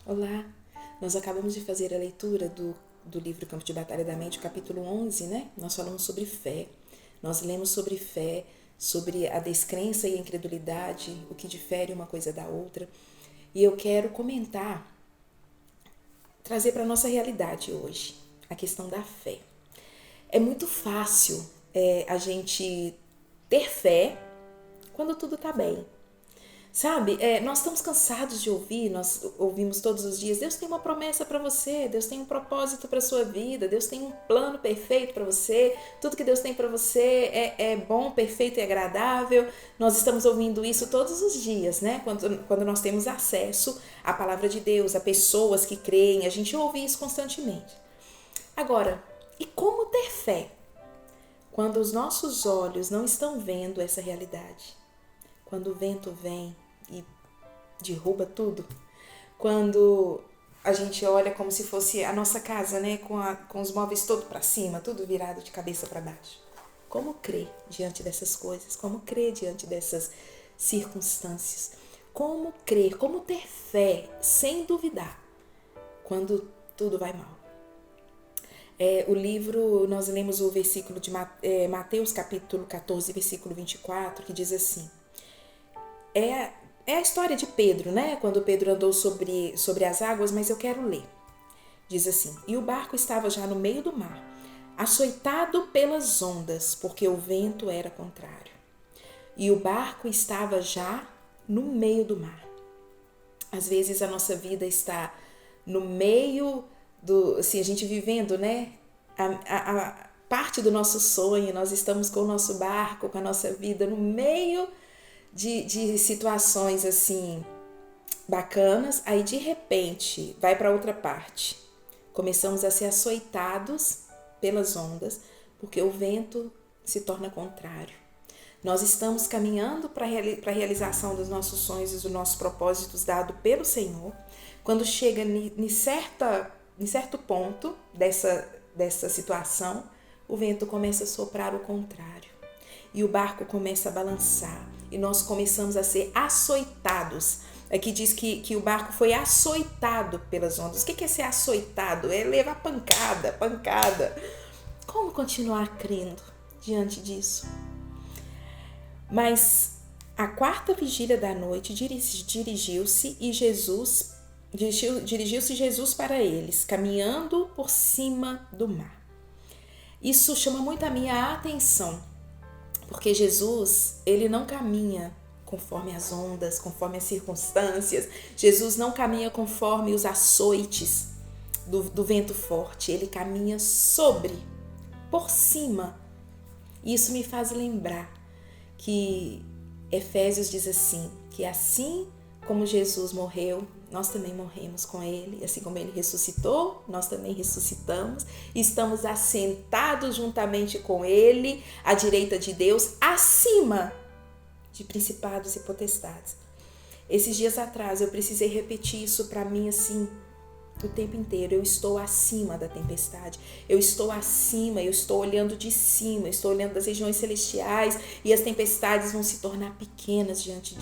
Olá, nós acabamos de fazer a leitura do livro Campo de Batalha da Mente, capítulo 11, né? Nós falamos sobre fé, nós lemos sobre fé, sobre a descrença e a incredulidade, o que difere uma coisa da outra. E eu quero comentar, trazer para a nossa realidade hoje, a questão da fé. É muito fácil a gente ter fé quando tudo está bem. Sabe, nós estamos cansados de ouvir, nós ouvimos todos os dias, Deus tem uma promessa para você, Deus tem um propósito para sua vida, Deus tem um plano perfeito para você, tudo que Deus tem para você é bom, perfeito e agradável. Nós estamos ouvindo isso todos os dias, né? Quando nós temos acesso à palavra de Deus, a pessoas que creem, a gente ouve isso constantemente. Agora, e como ter fé quando os nossos olhos não estão vendo essa realidade? Quando o vento vem e derruba tudo, quando a gente olha como se fosse a nossa casa, né, com os móveis todo para cima, tudo virado de cabeça para baixo. Como crer diante dessas coisas? Como crer diante dessas circunstâncias? Como crer, como ter fé sem duvidar quando tudo vai mal? O livro, nós lemos o versículo de Mateus capítulo 14, versículo 24, que diz assim: É a história de Pedro, né? Quando Pedro andou sobre as águas, mas eu quero ler. Diz assim: E o barco estava já no meio do mar, açoitado pelas ondas, porque o vento era contrário. E o barco estava já no meio do mar. Às vezes a nossa vida está no meio do, assim, a gente vivendo, né? A parte do nosso sonho, nós estamos com o nosso barco, com a nossa vida no meio de situações assim bacanas, aí de repente vai para outra parte. Começamos a ser açoitados pelas ondas, porque o vento se torna contrário. Nós estamos caminhando para a realização dos nossos sonhos e dos nossos propósitos dados pelo Senhor. Quando chega em certo ponto dessa situação, o vento começa a soprar o contrário. E o barco começa a balançar. E nós começamos a ser açoitados. Aqui diz que o barco foi açoitado pelas ondas. O que é ser açoitado? É levar pancada. Como continuar crendo diante disso? Mas a quarta vigília da noite dirigiu-se Jesus para eles, caminhando por cima do mar. Isso chama muito a minha atenção, porque Jesus, ele não caminha conforme as ondas, conforme as circunstâncias. Jesus não caminha conforme os açoites do vento forte. Ele caminha por cima. Isso me faz lembrar que Efésios diz assim, que assim como Jesus morreu, nós também morremos com ele, assim como ele ressuscitou, nós também ressuscitamos, estamos assentados juntamente com ele, à direita de Deus, acima de principados e potestades. Esses dias atrás eu precisei repetir isso para mim assim, o tempo inteiro. Eu estou acima da tempestade, eu estou acima, eu estou olhando de cima, eu estou olhando das regiões celestiais e as tempestades vão se tornar pequenas diante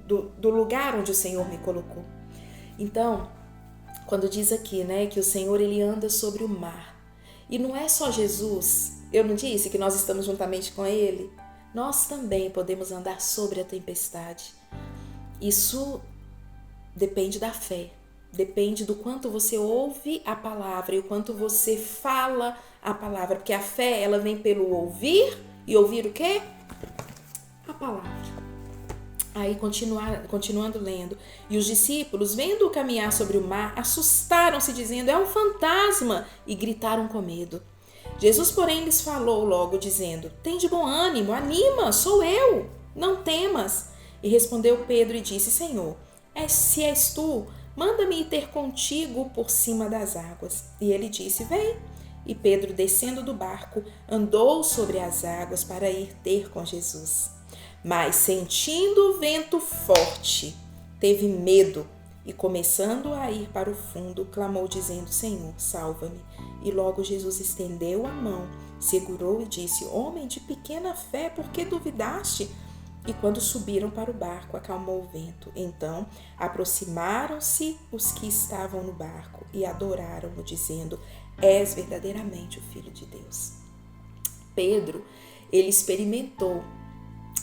do lugar onde o Senhor me colocou. Então, quando diz aqui, né, que o Senhor ele anda sobre o mar, e não é só Jesus, eu não disse que nós estamos juntamente com ele? Nós também podemos andar sobre a tempestade. Isso depende da fé, depende do quanto você ouve a palavra e o quanto você fala a palavra, porque a fé ela vem pelo ouvir, e ouvir o quê? A palavra. Aí continuando lendo, e os discípulos, vendo-o caminhar sobre o mar, assustaram-se, dizendo: é um fantasma, e gritaram com medo. Jesus, porém, lhes falou logo, dizendo: tende bom ânimo, anima, sou eu, não temas. E respondeu Pedro e disse: Senhor, se és tu, manda-me ir ter contigo por cima das águas. E ele disse: vem. E Pedro, descendo do barco, andou sobre as águas para ir ter com Jesus. Mas, sentindo o vento forte, teve medo e, começando a ir para o fundo, clamou, dizendo: Senhor, salva-me. E logo Jesus estendeu a mão, segurou e disse: homem de pequena fé, por que duvidaste? E quando subiram para o barco, acalmou o vento. Então aproximaram-se os que estavam no barco e adoraram-no, dizendo: És verdadeiramente o Filho de Deus. Pedro, ele experimentou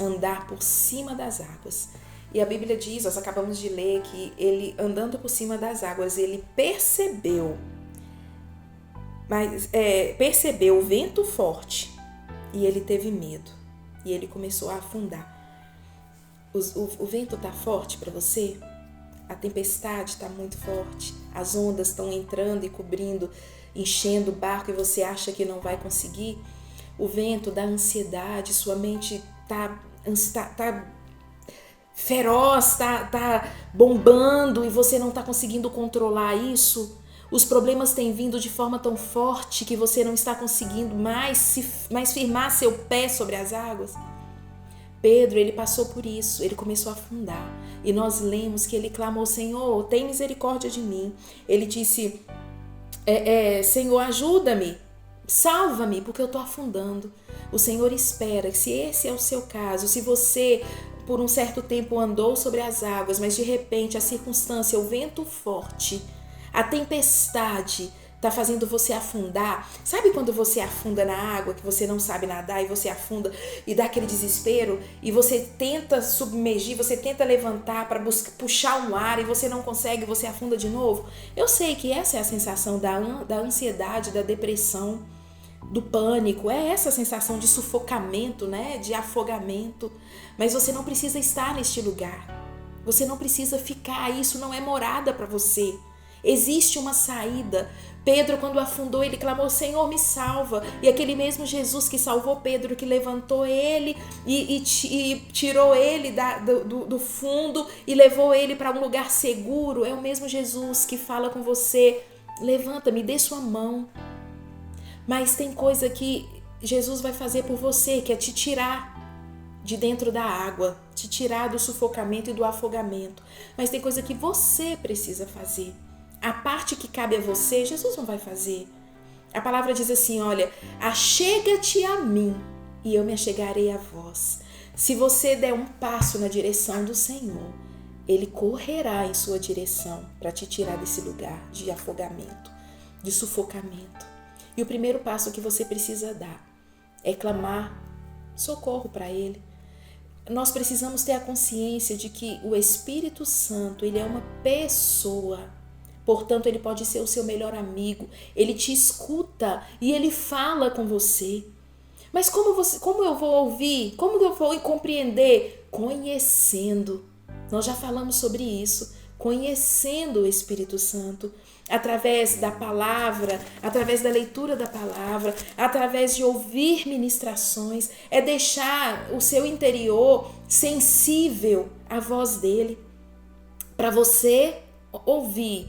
andar por cima das águas. E a Bíblia diz, nós acabamos de ler, que ele, andando por cima das águas, ele percebeu o vento forte e ele teve medo. E ele começou a afundar. O vento está forte para você? A tempestade está muito forte. As ondas estão entrando e cobrindo, enchendo o barco e você acha que não vai conseguir? O vento da ansiedade, sua mente tá feroz, tá bombando e você não está conseguindo controlar isso. Os problemas têm vindo de forma tão forte que você não está conseguindo mais firmar seu pé sobre as águas. Pedro, ele passou por isso, ele começou a afundar. E nós lemos que ele clamou: Senhor, tem misericórdia de mim. Ele disse: Senhor, ajuda-me, salva-me, porque eu estou afundando. O Senhor espera que, se esse é o seu caso, se você por um certo tempo andou sobre as águas, mas de repente a circunstância, o vento forte, a tempestade está fazendo você afundar. Sabe quando você afunda na água, que você não sabe nadar e você afunda e dá aquele desespero e você tenta submergir, você tenta levantar para puxar um ar e você não consegue, você afunda de novo? Eu sei que essa é a sensação da ansiedade, da depressão, do pânico, é essa sensação de sufocamento, né? De afogamento. Mas você não precisa estar neste lugar. Você não precisa ficar, isso não é morada para você. Existe uma saída. Pedro, quando afundou, ele clamou: Senhor, me salva. E aquele mesmo Jesus que salvou Pedro, que levantou ele e tirou ele do fundo e levou ele para um lugar seguro, é o mesmo Jesus que fala com você: levanta, me dê sua mão. Mas tem coisa que Jesus vai fazer por você, que é te tirar de dentro da água, te tirar do sufocamento e do afogamento. Mas tem coisa que você precisa fazer. A parte que cabe a você, Jesus não vai fazer. A palavra diz assim, olha: achega-te a mim e eu me achegarei a vós. Se você der um passo na direção do Senhor, Ele correrá em sua direção para te tirar desse lugar de afogamento, de sufocamento. E o primeiro passo que você precisa dar é clamar socorro para Ele. Nós precisamos ter a consciência de que o Espírito Santo, ele é uma pessoa. Portanto, ele pode ser o seu melhor amigo. Ele te escuta e ele fala com você. Mas como eu vou ouvir? Como eu vou compreender? Conhecendo. Nós já falamos sobre isso. Conhecendo o Espírito Santo, através da palavra, através da leitura da palavra, através de ouvir ministrações, é deixar o seu interior sensível à voz dele, para você ouvir,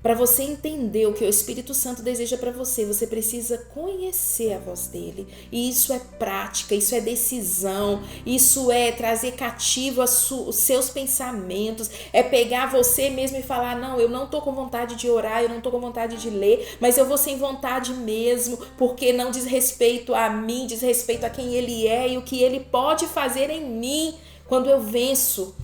para você entender o que o Espírito Santo deseja para você. Você precisa conhecer a voz dele. E isso é prática, isso é decisão, isso é trazer cativo os seus pensamentos, é pegar você mesmo e falar: não, eu não estou com vontade de orar, eu não estou com vontade de ler, mas eu vou sem vontade mesmo, porque não diz respeito a mim, diz respeito a quem ele é e o que ele pode fazer em mim quando eu venço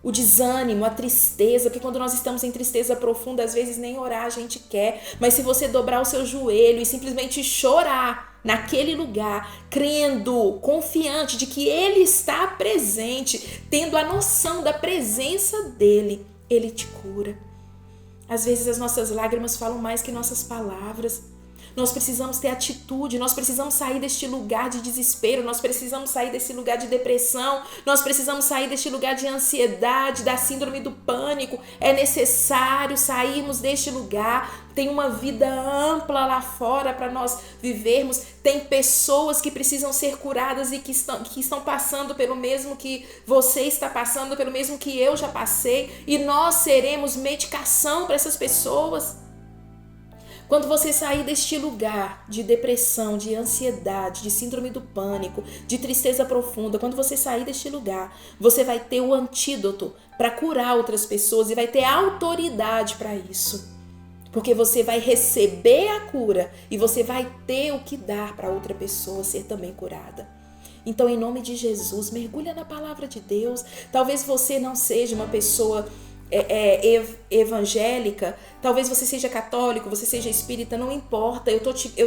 o desânimo, a tristeza, porque quando nós estamos em tristeza profunda, às vezes nem orar a gente quer, mas se você dobrar o seu joelho e simplesmente chorar naquele lugar, crendo, confiante de que Ele está presente, tendo a noção da presença dEle, Ele te cura. Às vezes as nossas lágrimas falam mais que nossas palavras. Nós precisamos ter atitude, nós precisamos sair deste lugar de desespero, nós precisamos sair desse lugar de depressão, nós precisamos sair deste lugar de ansiedade, da síndrome do pânico. É necessário sairmos deste lugar. Tem uma vida ampla lá fora para nós vivermos. Tem pessoas que precisam ser curadas e que estão passando pelo mesmo que você está passando, pelo mesmo que eu já passei, e nós seremos medicação para essas pessoas. Quando você sair deste lugar de depressão, de ansiedade, de síndrome do pânico, de tristeza profunda, quando você sair deste lugar, você vai ter o antídoto para curar outras pessoas e vai ter autoridade para isso. Porque você vai receber a cura e você vai ter o que dar para outra pessoa ser também curada. Então, em nome de Jesus, mergulha na palavra de Deus. Talvez você não seja uma pessoa evangélica, talvez você seja católico, você seja espírita, não importa. Eu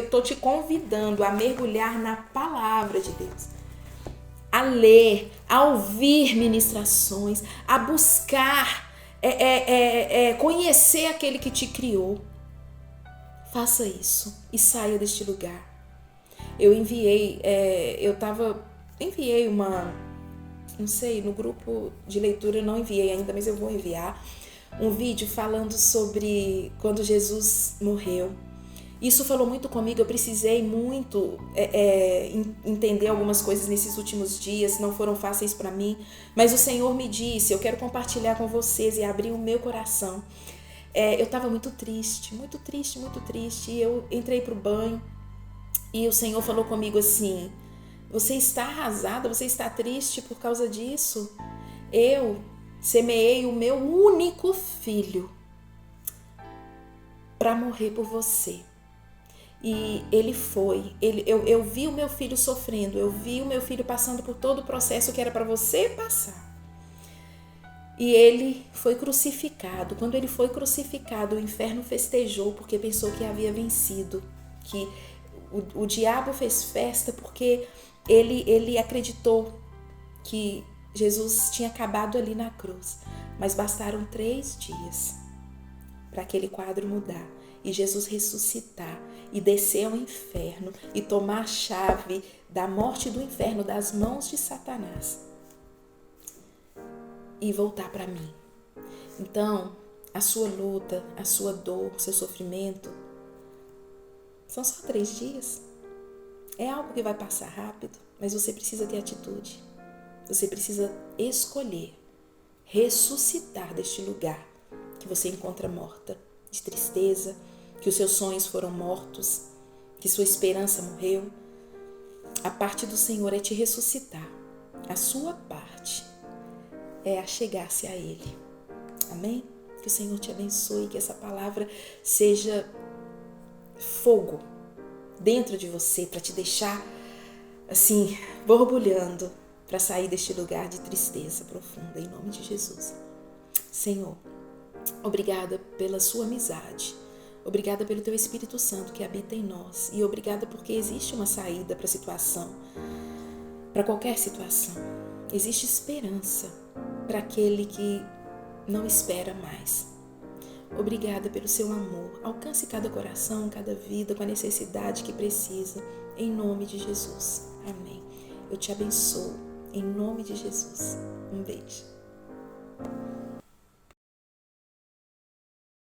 tô te convidando a mergulhar na palavra de Deus, a ler, a ouvir ministrações, a buscar conhecer aquele que te criou. Faça isso e saia deste lugar. Eu enviei não sei, no grupo de leitura eu não enviei ainda, mas eu vou enviar um vídeo falando sobre quando Jesus morreu. Isso falou muito comigo, eu precisei muito entender algumas coisas nesses últimos dias, não foram fáceis para mim, mas o Senhor me disse, eu quero compartilhar com vocês e abrir o meu coração. Eu estava muito triste, e eu entrei pro banho e o Senhor falou comigo assim: você está arrasada, você está triste por causa disso? Eu semeei o meu único filho para morrer por você. E ele foi. Eu vi o meu filho sofrendo, eu vi o meu filho passando por todo o processo que era para você passar. E ele foi crucificado. Quando ele foi crucificado, o inferno festejou porque pensou que havia vencido, que o diabo fez festa porque ele acreditou que Jesus tinha acabado ali na cruz. Mas bastaram 3 dias para aquele quadro mudar e Jesus ressuscitar e descer ao inferno e tomar a chave da morte e do inferno das mãos de Satanás e voltar para mim. Então, a sua luta, a sua dor, o seu sofrimento são só 3 dias. É algo que vai passar rápido, mas você precisa ter atitude. Você precisa escolher ressuscitar deste lugar que você encontra morta, de tristeza, que os seus sonhos foram mortos, que sua esperança morreu. A parte do Senhor é te ressuscitar. A sua parte é achegar-se a Ele. Amém? Que o Senhor te abençoe, que essa palavra seja fogo dentro de você para te deixar assim, borbulhando, para sair deste lugar de tristeza profunda, em nome de Jesus. Senhor, obrigada pela sua amizade, obrigada pelo teu Espírito Santo que habita em nós e obrigada porque existe uma saída para a situação, para qualquer situação. Existe esperança para aquele que não espera mais. Obrigada pelo seu amor. Alcance cada coração, cada vida com a necessidade que precisa, em nome de Jesus. Amém. Eu te abençoo, em nome de Jesus. Um beijo.